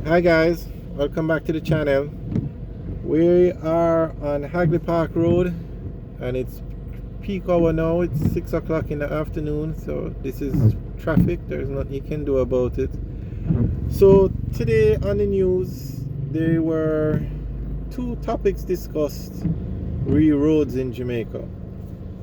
Hi guys, welcome back to the channel. We are on Hagley Park Road and it's peak hour now. It's 6 o'clock in the afternoon, so this is traffic. There's nothing you can do about it. So today on the news there were two topics discussed roads in Jamaica.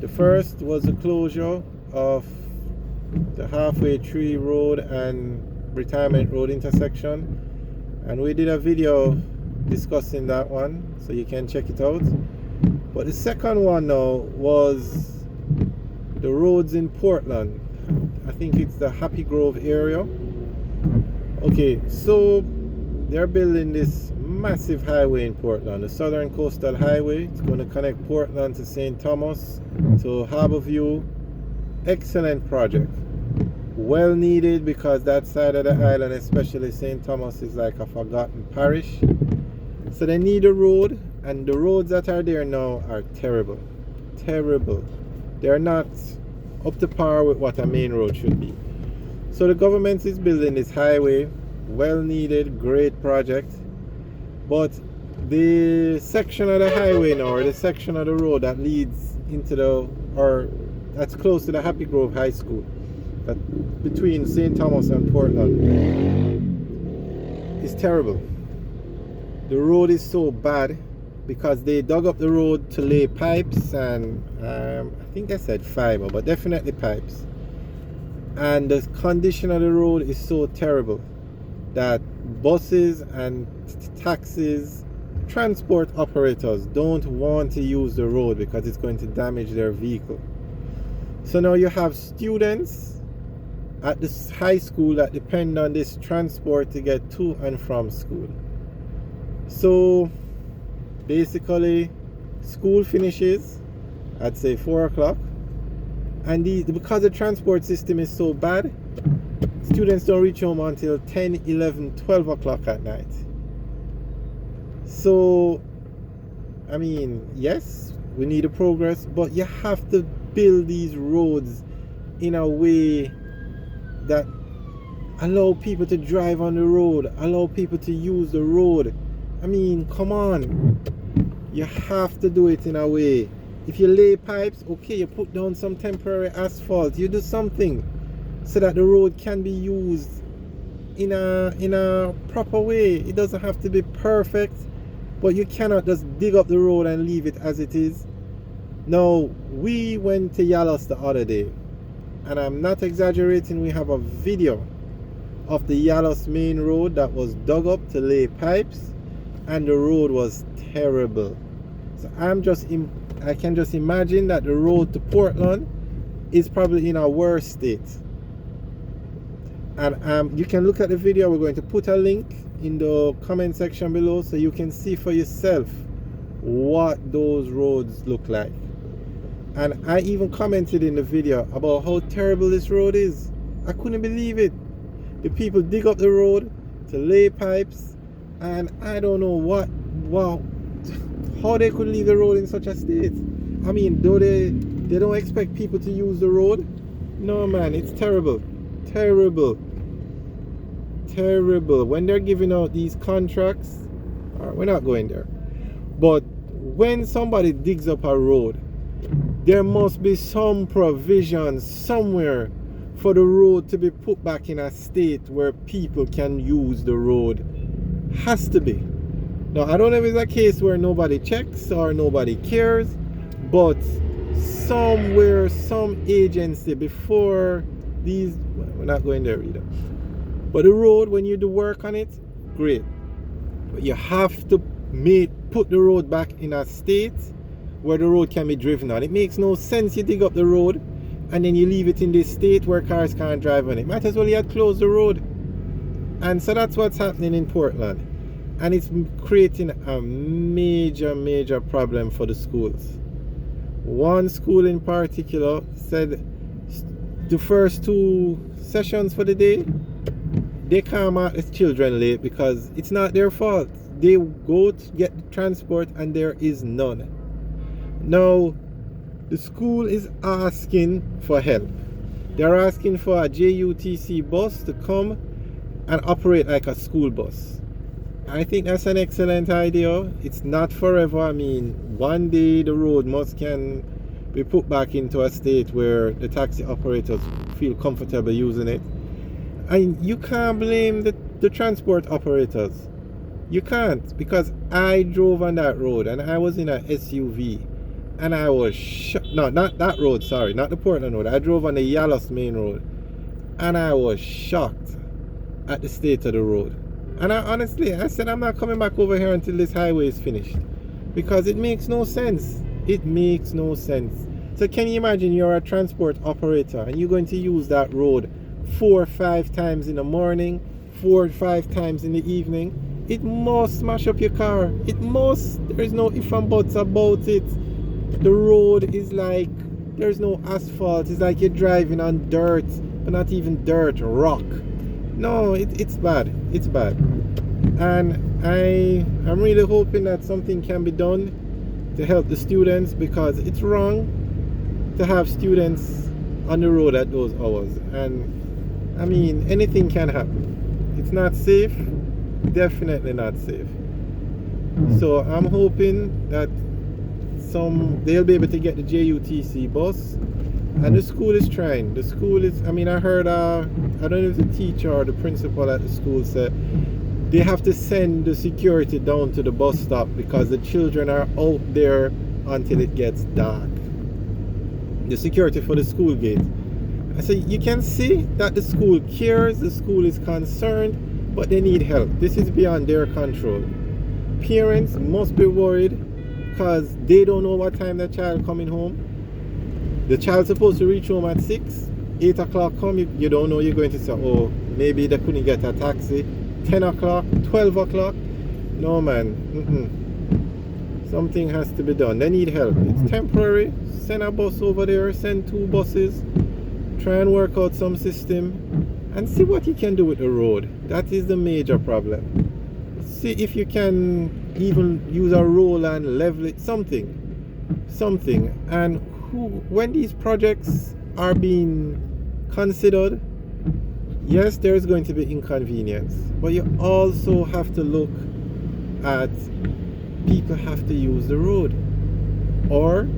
The first was the closure of the Halfway Tree Road and Retirement Road intersection, and we did a video discussing that one, so you can check it out. But the second one now was the roads in Portland. I think it's the Happy Grove area. Okay, so they're building this massive highway in Portland, the Southern Coastal Highway. It's going to connect Portland to St. Thomas, to Harborview. Excellent project. Well needed, because that side of the island, especially St. Thomas, is like a forgotten parish. So they need a road, and the roads that are there now are terrible. Terrible. They're not up to par with what a main road should be. So the government is building this highway. Well needed, great project. But the section of the highway now, or the section of the road that leads into that's close to the Happy Grove High School, that between St. Thomas and Portland, is terrible. The road is so bad because they dug up the road to lay pipes and I think I said fiber, but definitely pipes. And the condition of the road is so terrible that buses and taxis, transport operators don't want to use the road because it's going to damage their vehicle. So now you have students at this high school that depend on this transport to get to and from school. So basically school finishes at say 4 o'clock, and because the transport system is so bad, students don't reach home until 10, 11, 12 o'clock at night. So I mean, yes, we need a progress, but you have to build these roads in a way that allow people to drive on the road, allow people to use the road. I mean, come on. You have to do it in a way. If you lay pipes, okay, you put down some temporary asphalt, you do something so that the road can be used in a proper way. It doesn't have to be perfect, but you cannot just dig up the road and leave it as it is. Now, we went to Yalos the other day, and I'm not exaggerating, we have a video of the Yalos main road that was dug up to lay pipes, and the road was terrible. So I can just imagine that the road to Portland is probably in a worse state. And you can look at the video. We're going to put a link in the comment section below so you can see for yourself what those roads look like. And I even commented in the video about how terrible this road is. I couldn't believe it. The people dig up the road to lay pipes, and I don't know how they could leave the road in such a state. I mean, though they don't expect people to use the road. No man, it's terrible. Terrible. Terrible. When they're giving out these contracts, we're not going there. But when somebody digs up a road, there must be some provision somewhere for the road to be put back in a state where people can use the road. Has to be. Now, I don't know if it's a case where nobody checks or nobody cares, but somewhere, some agency before these, we're not going there either. But the road, when you do work on it, great. But you have to put the road back in a state where the road can be driven on. It makes no sense you dig up the road and then you leave it in this state where cars can't drive on it. Might as well you had closed the road. And so that's what's happening in Portland. And it's creating a major problem for the schools. One school in particular said the first 2 sessions for the day, they can't mark the children late because it's not their fault. They go to get the transport and there is none. Now, the school is asking for help. They're asking for a JUTC bus to come and operate like a school bus. I think that's an excellent idea. It's not forever. I mean, one day the road can be put back into a state where the taxi operators feel comfortable using it. And you can't blame the transport operators. You can't, because I drove on that road and I was in an SUV and I was no, not that road, sorry, not the Portland road. I drove on the Yalos main road and I was shocked at the state of the road. And I said, I'm not coming back over here until this highway is finished, because it makes no sense. It makes no sense. So can you imagine you're a transport operator and you're going to use that road 4 or 5 times in the morning, 4 or 5 times in the evening? It must smash up your car. It must. There is no if and buts about it. The road is like, there's no asphalt. It's like you're driving on dirt, but not even dirt, rock. No, it's bad. It's bad. And I'm really hoping that something can be done to help the students, because it's wrong to have students on the road at those hours. And I mean, anything can happen. It's not safe. Definitely not safe. So I'm hoping that they'll be able to get the JUTC bus, and the school is trying. The school is, I mean, I heard I don't know if the teacher or the principal at the school said they have to send the security down to the bus stop because the children are out there until it gets dark. The security for the school gate. I said, you can see that the school cares, the school is concerned, but they need help. This is beyond their control. Parents must be worried because they don't know what time their child coming home. The child's supposed to reach home at 6, 8 o'clock come, you don't know. You're going to say, oh, maybe they couldn't get a taxi. 10 o'clock, 12 o'clock. No, man. Something has to be done. They need help. It's temporary. Send a bus over there, send 2 buses, try and work out some system and see what you can do with the road. That is the major problem. See if you can even use a roll and level it, something. And when these projects are being considered, yes, there is going to be inconvenience, but you also have to look at people have to use the road, or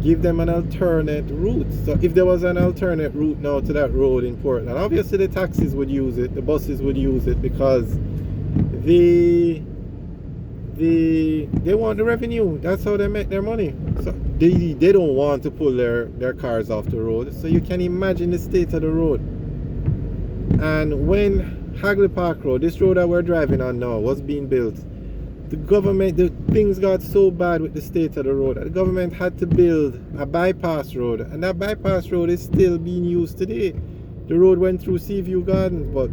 give them an alternate route. So if there was an alternate route now to that road in Portland, obviously the taxis would use it, the buses would use it, because they want the revenue. That's how they make their money. So they don't want to pull their cars off the road. So you can imagine the state of the road. And when Hagley Park Road, this road that we're driving on now, was being built, the things got so bad with the state of the road that the government had to build a bypass road, and that bypass road is still being used today. The road went through Seaview Gardens, but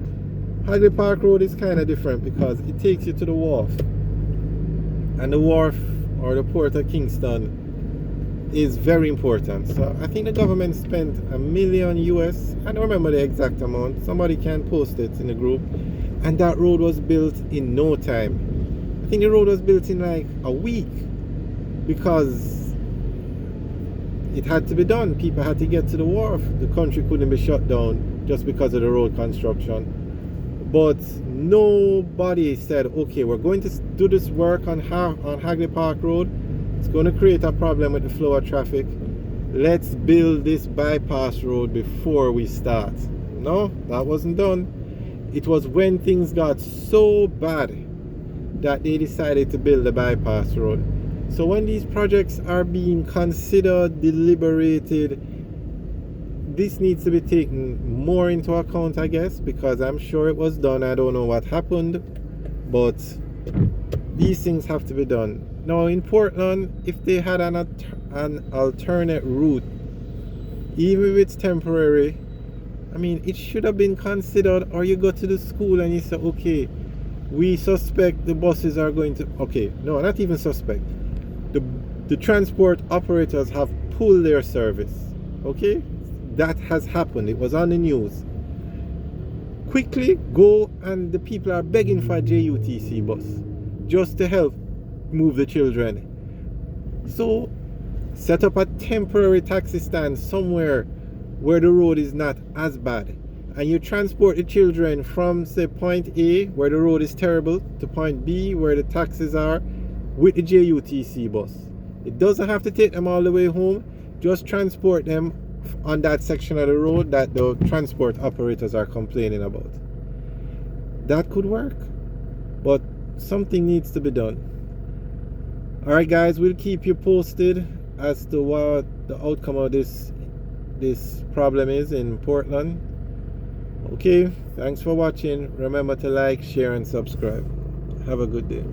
Hagley Park Road is kind of different because it takes you to the wharf, and the wharf, or the port of Kingston, is very important. So I think the government spent $1 million US. I don't remember the exact amount. Somebody can post it in the group. And that road was built in no time. I think the road was built in like a week, because it had to be done. People had to get to the wharf. The country couldn't be shut down just because of the road construction. But nobody said, okay, we're going to do this work on Hagley Park Road. It's going to create a problem with the flow of traffic. Let's build this bypass road before we start. No, that wasn't done. It was when things got so bad that they decided to build the bypass road. So when these projects are being considered, deliberated, this needs to be taken more into account, I guess, because I'm sure it was done. I don't know what happened, but these things have to be done. Now in Portland, if they had an alternate route, even if it's temporary, I mean, it should have been considered. Or you go to the school and you say, okay, we suspect the buses are going to, okay, no, not even suspect, the transport operators have pulled their service. Okay, that has happened. It was on the news. Quickly go, and the people are begging for a JUTC bus just to help move the children. So set up a temporary taxi stand somewhere where the road is not as bad, and you transport the children from, say, point A, where the road is terrible, to point B, where the taxis are, with the JUTC bus. It doesn't have to take them all the way home. Just transport them on that section of the road that the transport operators are complaining about. That could work, but something needs to be done. Alright guys, we'll keep you posted as to what the outcome of this problem is in Portland. Okay, thanks for watching. Remember to like, share and subscribe. Have a good day.